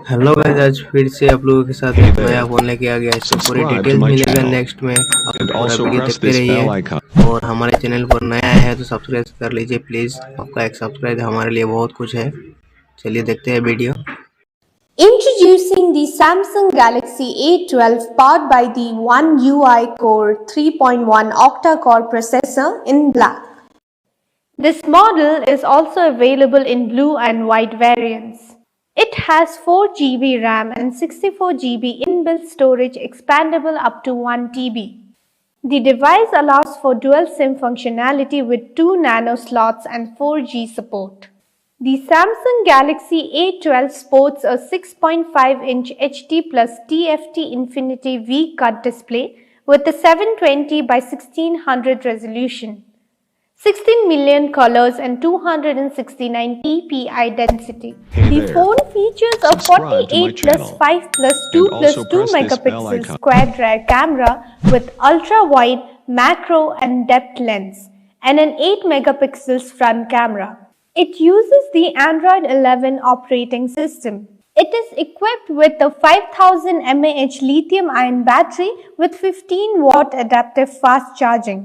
Hello guys, आज फिर से आप लोगों के साथ एक नया फोन लेके आ गया। इसका पूरी डिटेल्स मिलेगा नेक्स्ट में। आप पूरा वीडियो देखते रहिए और हमारे चैनल पर नया है तो सब्सक्राइब कर लीजिए प्लीज। आपका एक सब्सक्राइब हमारे लिए बहुत कुछ है। चलिए देखते हैं video. Introducing the Samsung Galaxy A12 powered by the One UI Core 3.1 octa-core processor in black. This model is also available in blue and white variants. It has 4 GB RAM and 64 GB inbuilt storage expandable up to 1 TB. The device allows for dual SIM functionality with 2 nano slots and 4G support. The Samsung Galaxy A12 sports a 6.5-inch HD plus TFT Infinity V-Cut display with a 720 by 1600 resolution, 16 million colors and 269 ppi density. The phone features a 48 plus 5 plus 2 plus 2 megapixel quad rear camera with ultra-wide, macro and depth lens and an 8 megapixels front camera. It uses the Android 11 operating system. It is equipped with a 5000 mAh lithium-ion battery with 15-watt adaptive fast charging.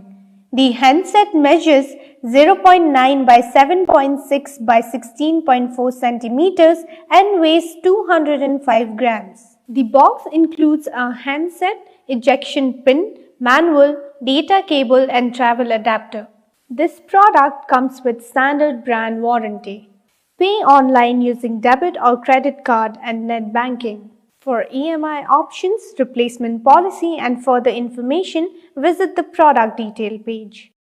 The handset measures 0.9 by 7.6 by 16.4 centimeters and weighs 205 grams. The box includes a handset, ejection pin, manual, data cable and travel adapter. This product comes with standard brand warranty. Pay online using debit or credit card and net banking. For EMI options, replacement policy and further information, visit the product detail page.